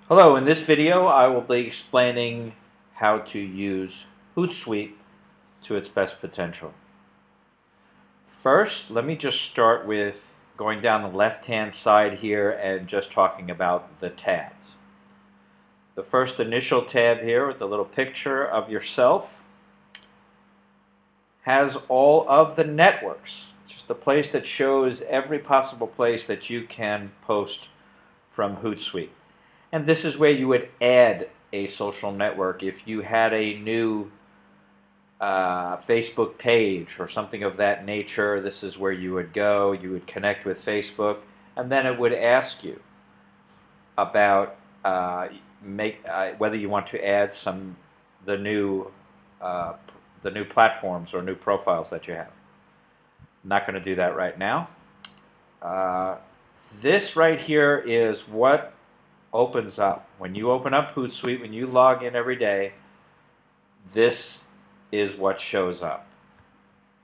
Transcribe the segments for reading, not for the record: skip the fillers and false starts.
Hello, in this video I will be explaining how to use Hootsuite to its best potential. First, let me just start with going down the left-hand side here and just talking about the tabs. The first initial tab here with the little picture of yourself has all of the networks. It's just the place that shows every possible place that you can post from Hootsuite. And this is where you would add a social network. If you had a new Facebook page or something of that nature, this is where you would go. You would connect with Facebook, and then it would ask you about whether you want to add the new platforms or new profiles that you have. I'm not going to do that right now. This right here is what opens up. When you open up Hootsuite, when you log in every day, this is what shows up.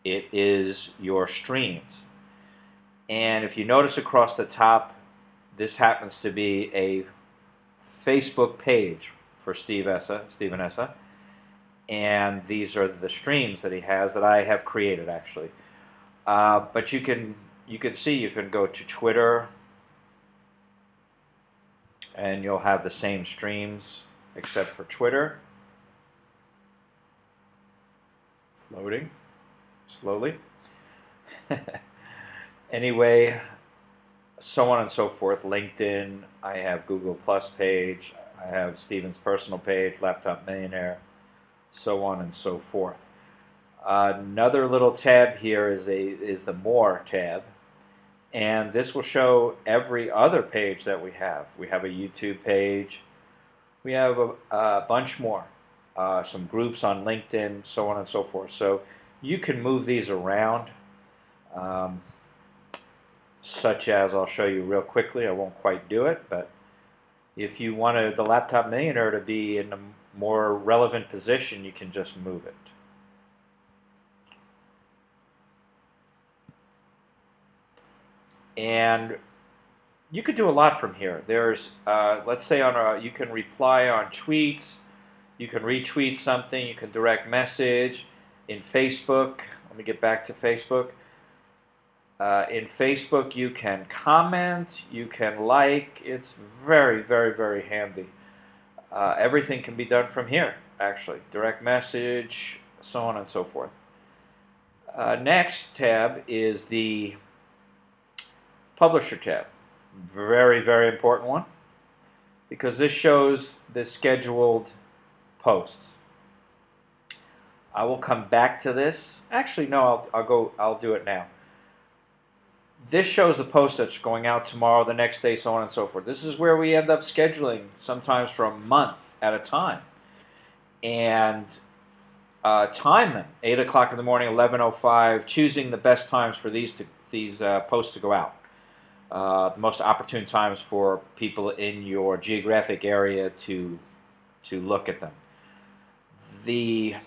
It is your streams. And if you notice across the top, this happens to be a Facebook page for Stephen Essa. And these are the streams that he has that I have created actually. But you can see, you can go to Twitter, and you'll have the same streams except for Twitter. It's loading slowly. Anyway, so on and so forth. LinkedIn, I have Google Plus page, I have Steven's personal page, Laptop Millionaire, so on and so forth. Another little tab here is the More tab. And this will show every other page that we have. We have a YouTube page. We have a bunch more. Some groups on LinkedIn, so on and so forth. So you can move these around, such as I'll show you real quickly. I won't quite do it, but if you wanted the Laptop Millionaire to be in a more relevant position, you can just move it. And you could do a lot from here. There's, let's say, you can reply on tweets, you can retweet something, you can direct message. In Facebook, let me get back to Facebook. In Facebook, you can comment, you can like. It's very, very, very handy. Everything can be done from here, actually. Direct message, so on and so forth. Next tab is the Publisher tab. Very, very important one, because this shows the scheduled posts. I will come back to this. Actually, no, I'll do it now. This shows the post that's going out tomorrow, the next day, so on and so forth. This is where we end up scheduling, sometimes for a month at a time. And time them, 8 o'clock in the morning, 11:05, choosing the best times for these posts to go out. The most opportune times for people in your geographic area to look at them. The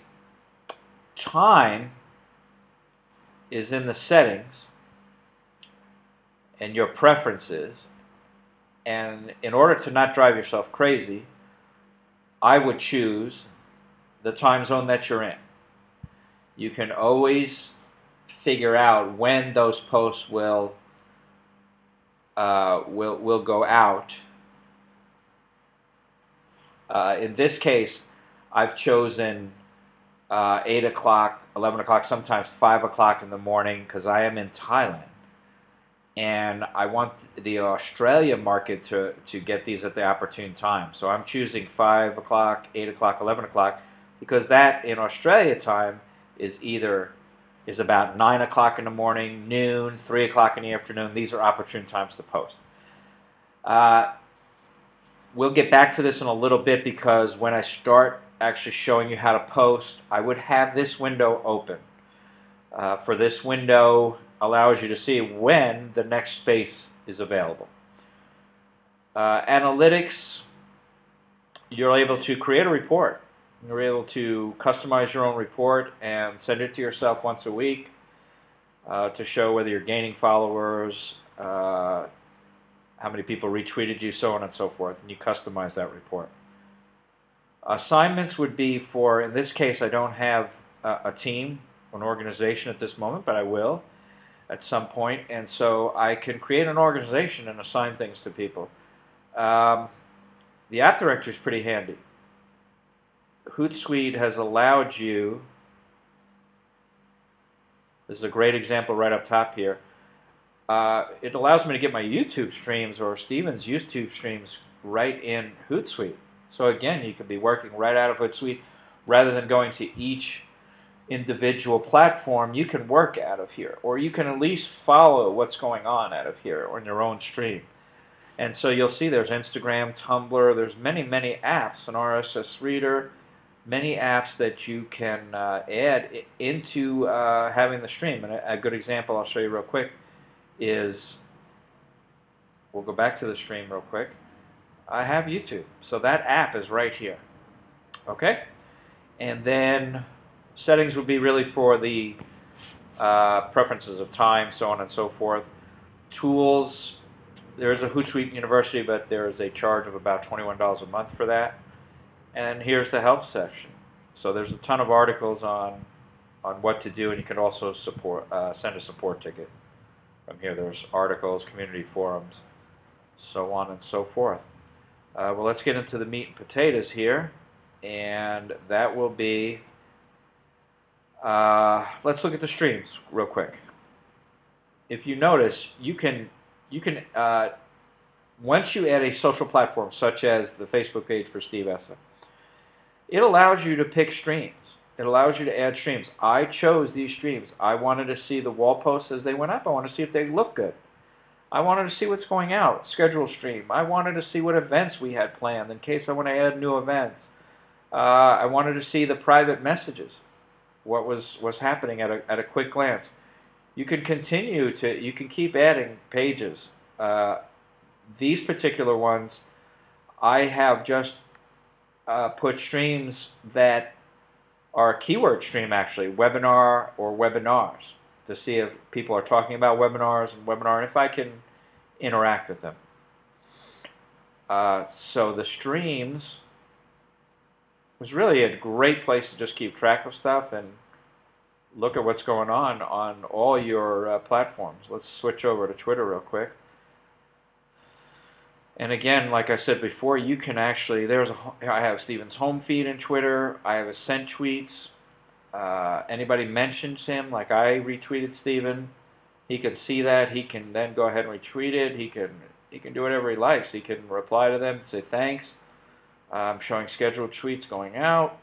time is in the settings and your preferences, and in order to not drive yourself crazy, I would choose the time zone that you're in. You can always figure out when those posts will go out. In this case, I've chosen 8 o'clock, 11 o'clock, sometimes 5 o'clock in the morning, because I am in Thailand. And I want the Australia market to get these at the opportune time. So I'm choosing 5 o'clock, 8 o'clock, 11 o'clock, because that in Australia time is about 9 o'clock in the morning, noon, 3 o'clock in the afternoon. These are opportune times to post. We'll get back to this in a little bit, because when I start actually showing you how to post, I would have this window open. For this window allows you to see when the next space is available. Analytics, you're able to create a report. You're able to customize your own report and send it to yourself once a week to show whether you're gaining followers, how many people retweeted you, so on and so forth, and you customize that report. Assignments would be for, in this case, I don't have a team, an organization at this moment, but I will at some point, and so I can create an organization and assign things to people. The app directory is pretty handy. Hootsuite has allowed you, this is a great example right up top here, it allows me to get my YouTube streams or Steven's YouTube streams right in Hootsuite. So again, you could be working right out of Hootsuite rather than going to each individual platform. You can work out of here, or you can at least follow what's going on out of here on your own stream. And so you'll see there's Instagram, Tumblr, there's many, many apps, an RSS reader, many apps that you can add into having the stream. And a good example I'll show you real quick is, we'll go back to the stream real quick. I have YouTube, so that app is right here. Okay? And then settings would be really for the preferences of time, so on and so forth. Tools, there is a Hootsuite University, but there is a charge of about $21 a month for that. And here's the help section. So there's a ton of articles on what to do, and you can also send a support ticket. From here, there's articles, community forums, so on and so forth. Well, let's get into the meat and potatoes here, and that will be, let's look at the streams real quick. If you notice, you can once you add a social platform such as the Facebook page for Steve Essa, it allows you to pick streams. It allows you to add streams. I chose these streams. I wanted to see the wall posts as they went up. I wanted to see if they look good. I wanted to see what's going out, schedule stream. I wanted to see what events we had planned in case I want to add new events. I wanted to see the private messages, what was happening at a quick glance. You can continue to, you can keep adding pages. These particular ones, I have just put streams that are a keyword stream, actually, webinar or webinars, to see if people are talking about webinars and if I can interact with them. So the streams was really a great place to just keep track of stuff and look at what's going on all your platforms. Let's switch over to Twitter real quick. And again, like I said before, you can actually, I have Steven's home feed in Twitter. I have his sent tweets. Anybody mentions him, like I retweeted Steven, he can see that. He can then go ahead and retweet it. He can do whatever he likes. He can reply to them, say thanks. I'm showing scheduled tweets going out.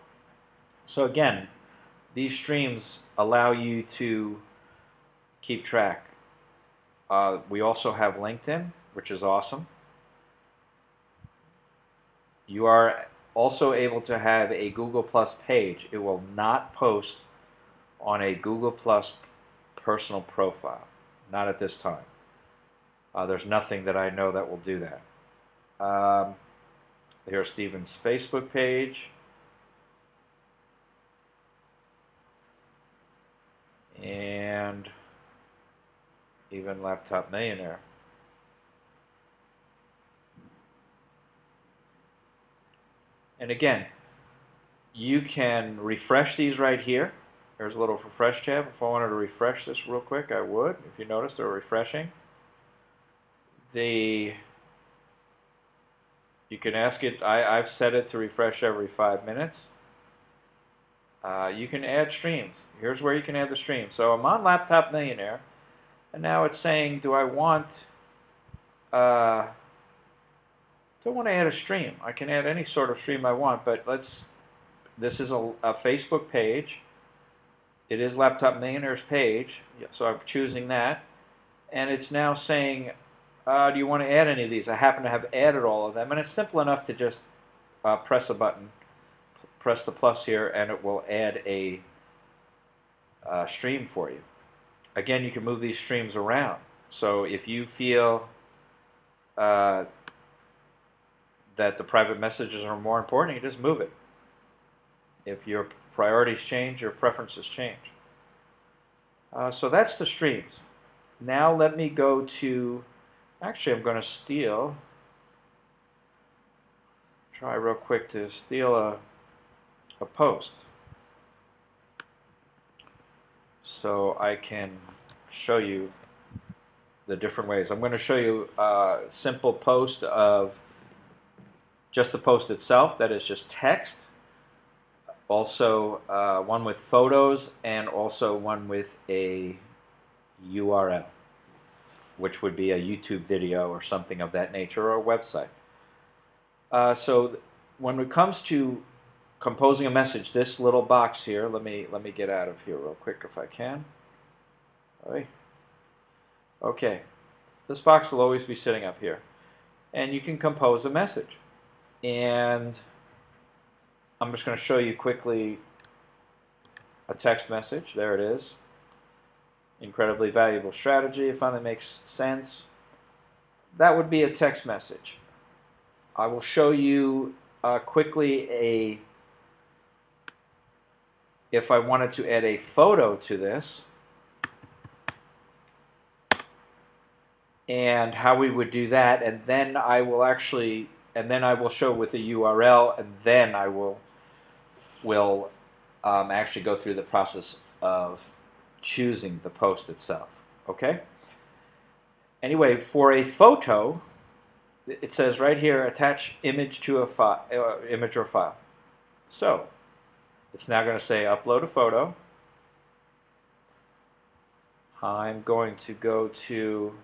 So again, these streams allow you to keep track. We also have LinkedIn, which is awesome. You are also able to have a Google Plus page. It will not post on a Google Plus personal profile. Not at this time. There's nothing that I know that will do that. Here's Steven's Facebook page. And even Laptop Millionaire. And again, you can refresh these right here. There's a little refresh tab. If I wanted to refresh this real quick, I would. If you notice, they're refreshing. You can ask it. I've set it to refresh every 5 minutes. You can add streams. Here's where you can add the stream. So I'm on Laptop Millionaire, and now it's saying, do I want to add a stream? I can add any sort of stream I want, but this is a Facebook page. It is Laptop Millionaire's page, so I'm choosing that. And it's now saying, do you want to add any of these? I happen to have added all of them, and it's simple enough to just press a button, press the plus here, and it will add a stream for you. Again, you can move these streams around. So if you feel that the private messages are more important, you just move it. If your priorities change, your preferences change. So that's the streams. Now let me go to Actually, I'm going to try real quick to steal a post so I can show you the different ways. I'm going to show you a simple post of just the post itself, that is just text. Also one with photos, and also one with a URL, which would be a YouTube video or something of that nature, or a website. So when it comes to composing a message, this little box here, let me get out of here real quick if I can. Okay, this box will always be sitting up here, and you can compose a message. And I'm just going to show you quickly a text message. There it is. Incredibly valuable strategy. It finally makes sense. That would be a text message. I will show you quickly if I wanted to add a photo to this, and how we would do that, and then I will show with the URL, and then I will actually go through the process of choosing the post itself. Okay? Anyway, for a photo, it says right here, attach image to a file, image or file. So it's now going to say upload a photo. I'm going to go to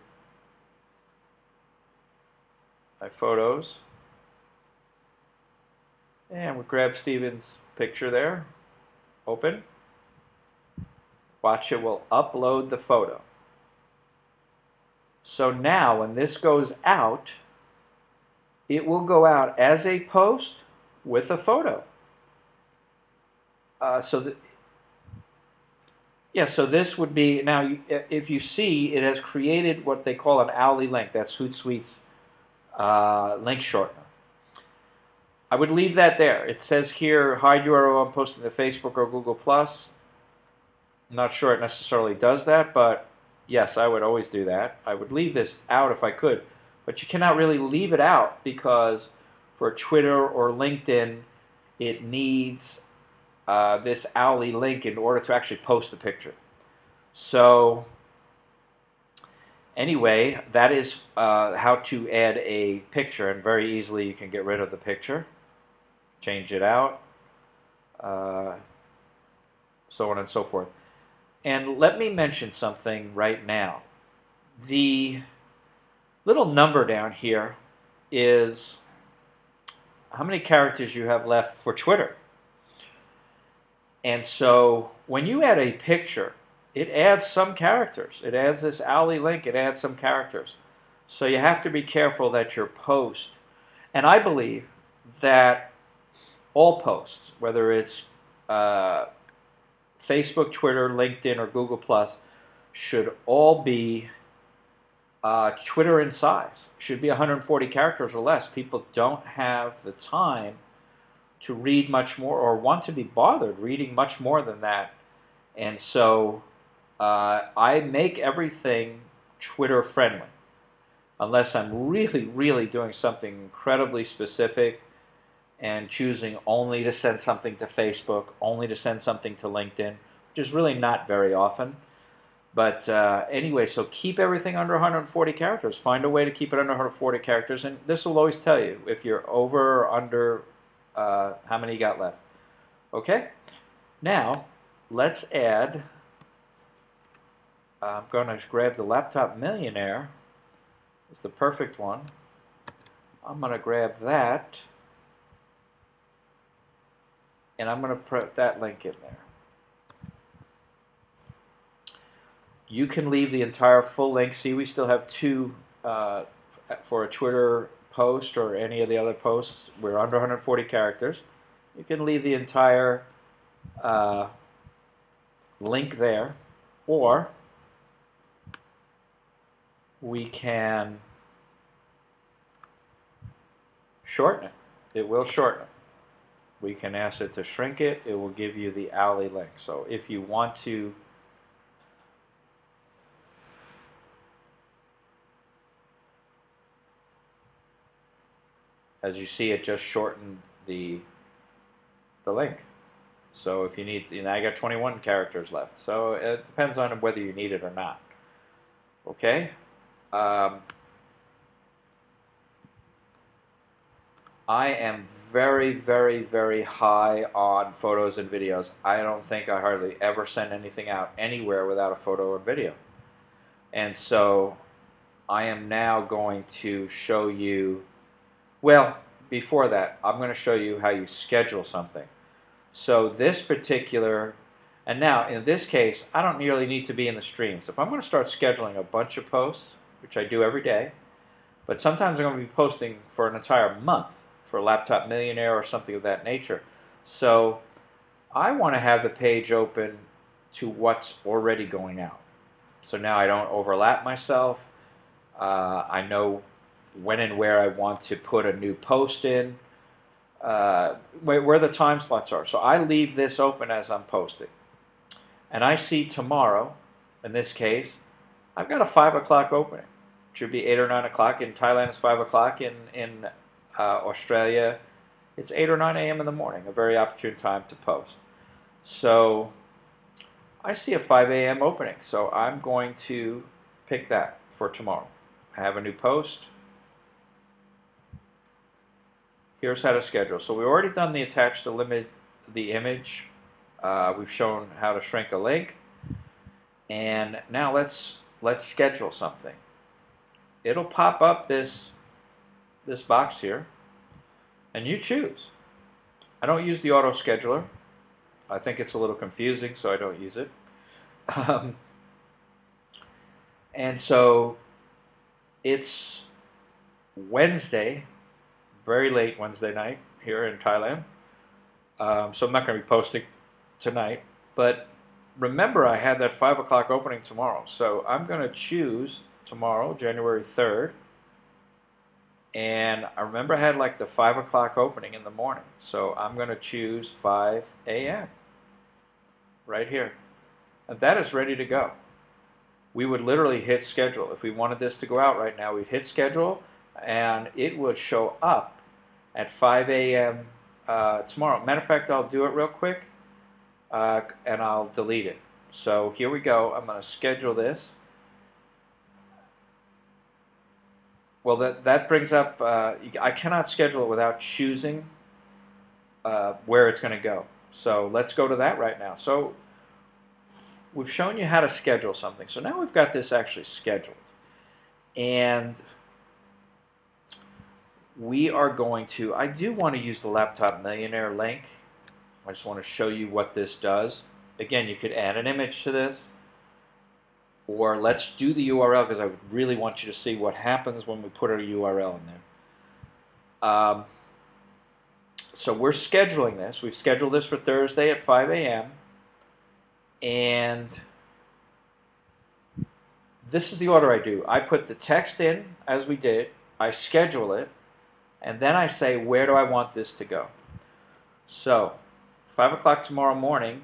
my photos, and we'll grab Steven's picture there. Open. Watch, it will upload the photo. So now when this goes out, it will go out as a post with a photo. So this would be, now if you see, it has created what they call an Owly link. That's Hootsuite's link shortener. I would leave that there. It says here, hide URL I'm posting to Facebook or Google+. I'm not sure it necessarily does that, but yes, I would always do that. I would leave this out if I could, but you cannot really leave it out, because for Twitter or LinkedIn, it needs this Owly link in order to actually post the picture. So anyway, that is how to add a picture, and very easily you can get rid of the picture, change it out, so on and so forth. And let me mention something right now. The little number down here is how many characters you have left for Twitter. And so when you add a picture, it adds some characters. It adds this Owly link, it adds some characters. So you have to be careful that your post, and I believe that all posts, whether it's Facebook, Twitter, LinkedIn, or Google+, should all be Twitter in size. Should be 140 characters or less. People don't have the time to read much more, or want to be bothered reading much more than that. And so I make everything Twitter friendly, unless I'm really, really doing something incredibly specific and choosing only to send something to Facebook, only to send something to LinkedIn, which is really not very often. But anyway, so keep everything under 140 characters. Find a way to keep it under 140 characters, and this will always tell you if you're over or under how many you got left. Okay? Now, let's add, I'm going to grab the Laptop Millionaire. It's the perfect one. I'm going to grab that, and I'm going to put that link in there. You can leave the entire full link. See, we still have two for a Twitter post or any of the other posts. We're under 140 characters. You can leave the entire link there, or we can shorten it. It will shorten it. We can ask it to shrink it. It will give you the Owly link. So if you want to As you see, it just shortened the link. So if you need, I got 21 characters left. So it depends on whether you need it or not. Okay. I am very, very, very high on photos and videos. I don't think I hardly ever send anything out anywhere without a photo or video. And so I am now going to show you, well, before that, I'm going to show you how you schedule something. So this particular, and now in this case, I don't really need to be in the streams. If I'm going to start scheduling a bunch of posts, which I do every day, but sometimes I'm going to be posting for an entire month for a Laptop Millionaire or something of that nature. So I want to have the page open to what's already going out. So now I don't overlap myself. I know when and where I want to put a new post in, where the time slots are. So I leave this open as I'm posting. And I see tomorrow, in this case, I've got a 5 o'clock opening. It should be 8 or 9 o'clock. In Thailand, it's 5 o'clock. In Australia, it's 8 or 9 a.m. in the morning, a very opportune time to post. So I see a 5 a.m. opening, so I'm going to pick that for tomorrow. I have a new post. Here's how to schedule. So we've already done the attach to limit the image. We've shown how to shrink a link. And now let's schedule something. It'll pop up this box here, and you choose. I don't use the auto scheduler. I think it's a little confusing, so I don't use it. And so it's Wednesday, very late Wednesday night here in Thailand. So I'm not going to be posting tonight. But remember, I had that 5 o'clock opening tomorrow. So I'm going to choose tomorrow, January 3rd. And I remember I had like the 5 o'clock opening in the morning. So I'm going to choose 5 a.m. right here. And that is ready to go. We would literally hit schedule. If we wanted this to go out right now, we'd hit schedule, and it would show up at 5 a.m. Tomorrow. Matter of fact, I'll do it real quick, and I'll delete it. So here we go. I'm going to schedule this. Well, that brings up, I cannot schedule it without choosing where it's going to go. So let's go to that right now. So we've shown you how to schedule something. So now we've got this actually scheduled. And we are going to, I do want to use the Laptop Millionaire link. I just want to show you what this does. Again, you could add an image to this. Or let's do the URL, because I really want you to see what happens when we put a URL in there. So we're scheduling this. We've scheduled this for Thursday at 5 a.m. And this is the order I do. I put the text in, as we did. I schedule it. And then I say, where do I want this to go? So 5 o'clock tomorrow morning,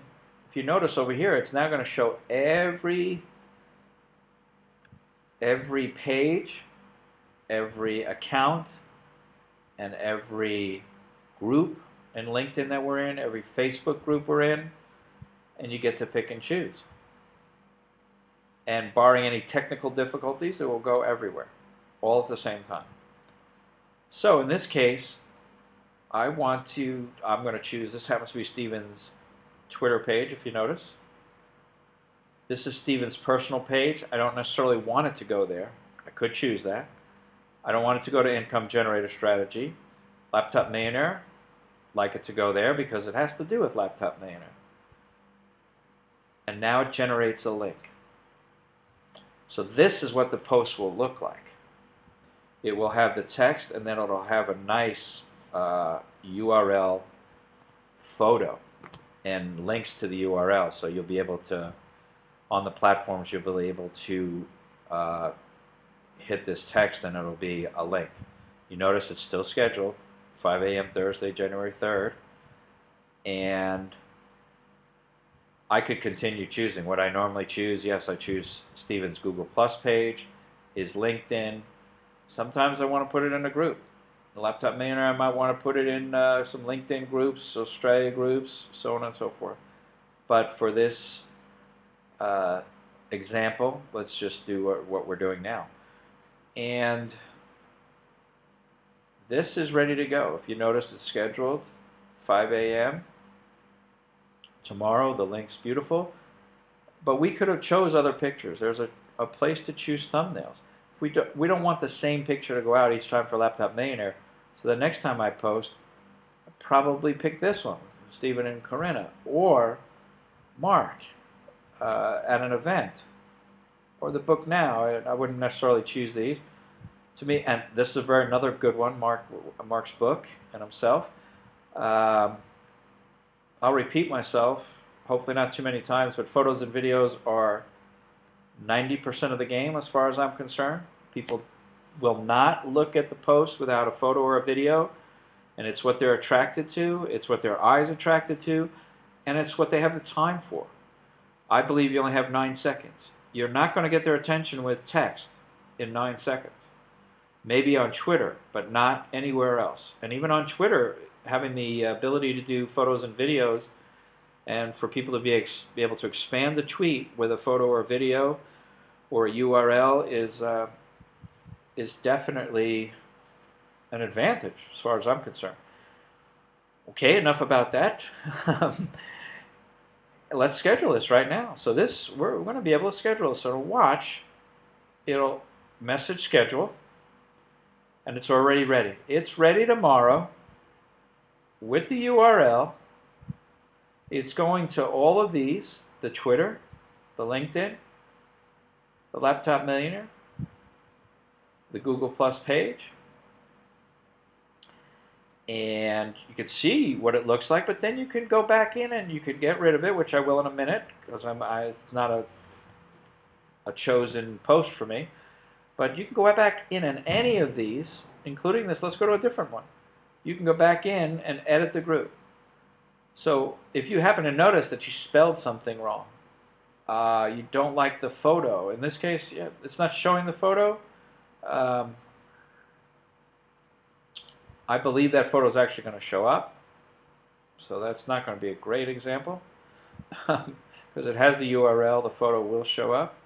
if you notice over here, it's now going to show every page, every account, and every group in LinkedIn that we're in, every Facebook group we're in, and you get to pick and choose. And barring any technical difficulties, it will go everywhere, all at the same time. So in this case, I'm going to choose, this happens to be Steven's Twitter page, if you notice. This is Steven's personal page. I don't necessarily want it to go there. I could choose that. I don't want it to go to Income Generator Strategy. Laptop Millionaire, like it to go there because it has to do with Laptop Millionaire. And now it generates a link. So this is what the post will look like. It will have the text, and then it'll have a nice URL photo and links to the URL. So you'll be able to, on the platforms, you'll be able to hit this text and it'll be a link. You notice it's still scheduled, 5 a.m. Thursday, January 3rd. And I could continue choosing. What I normally choose, yes, I choose Steven's Google Plus page, his LinkedIn. Sometimes I want to put it in a group. The Laptop Millionaire, I might want to put it in some LinkedIn groups, Australia groups, so on and so forth. But for this example, let's just do what we're doing now. And this is ready to go. If you notice, it's scheduled 5 a.m. tomorrow. The link's beautiful. But we could have chose other pictures. There's a place to choose thumbnails. If we don't want the same picture to go out each time for Laptop Millionaire, so the next time I post, I'll probably pick this one, Stephen and Corinna, or Mark at an event, or the book now. I wouldn't necessarily choose these. To me, and this is another good one, Mark's book and himself. I'll repeat myself, hopefully not too many times, but photos and videos are 90% of the game as far as I'm concerned. People will not look at the post without a photo or a video, and it's what they're attracted to, it's what their eyes are attracted to, and it's what they have the time for. I believe you only have 9 seconds. You're not going to get their attention with text in 9 seconds. Maybe on Twitter, but not anywhere else. And even on Twitter, having the ability to do photos and videos, and for people to be able to expand the tweet with a photo or a video or a URL is definitely an advantage as far as I'm concerned. Okay, enough about that. Let's schedule this right now. So we're going to be able to schedule this. So to watch, it'll message schedule, and it's already ready. It's ready tomorrow with the URL. It's going to all of these, the Twitter, the LinkedIn, the Laptop Millionaire, the Google Plus page, and you can see what it looks like, but then you can go back in and you can get rid of it, which I will in a minute, because it's not a chosen post for me. But you can go back in any of these, including this. Let's go to a different one. You can go back in and edit the group. So if you happen to notice that you spelled something wrong, you don't like the photo. In this case, yeah, it's not showing the photo. I believe that photo is actually going to show up. So that's not going to be a great example. Because it has the URL, the photo will show up.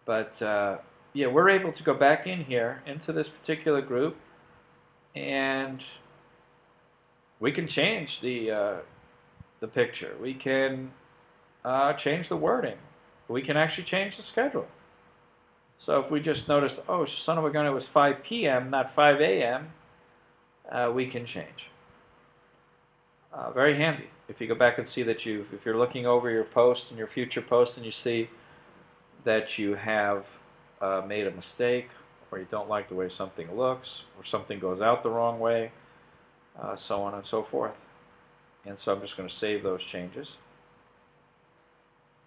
But yeah, we're able to go back in here into this particular group, and we can change the picture. We can change the wording. We can actually change the schedule. So if we just noticed, oh, son of a gun, it was 5 p.m., not 5 a.m., we can change. Very handy. If you go back and see that if you're looking over your post and your future post and you see that you have made a mistake, or you don't like the way something looks, or something goes out the wrong way, so on and so forth. And so I'm just going to save those changes.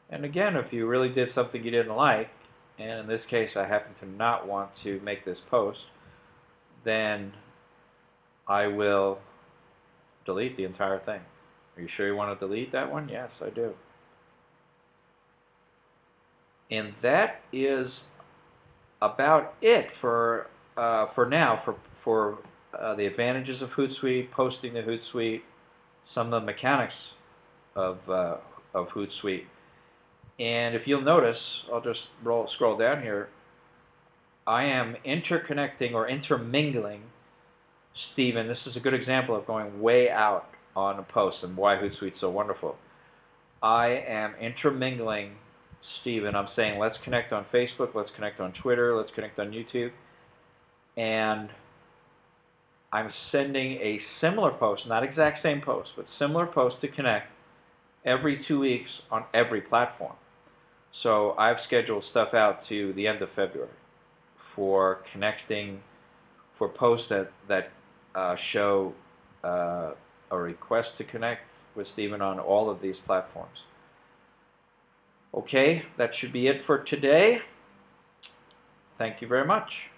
And again, if you really did something you didn't like, and in this case I happen to not want to make this post, then I will delete the entire thing. Are you sure you want to delete that one? Yes, I do. And that is about it for now, for the advantages of Hootsuite, posting the Hootsuite, some of the mechanics of Hootsuite. And if you'll notice, I'll just scroll down here, I am interconnecting or intermingling Stephen. This is a good example of going way out on a post and why Hootsuite's so wonderful. I am intermingling Stephen. I'm saying let's connect on Facebook, let's connect on Twitter, let's connect on YouTube. And I'm sending a similar post, not exact same post, but similar post to connect every 2 weeks on every platform. So I've scheduled stuff out to the end of February for connecting, for posts that show a request to connect with Stephen on all of these platforms. Okay, that should be it for today. Thank you very much.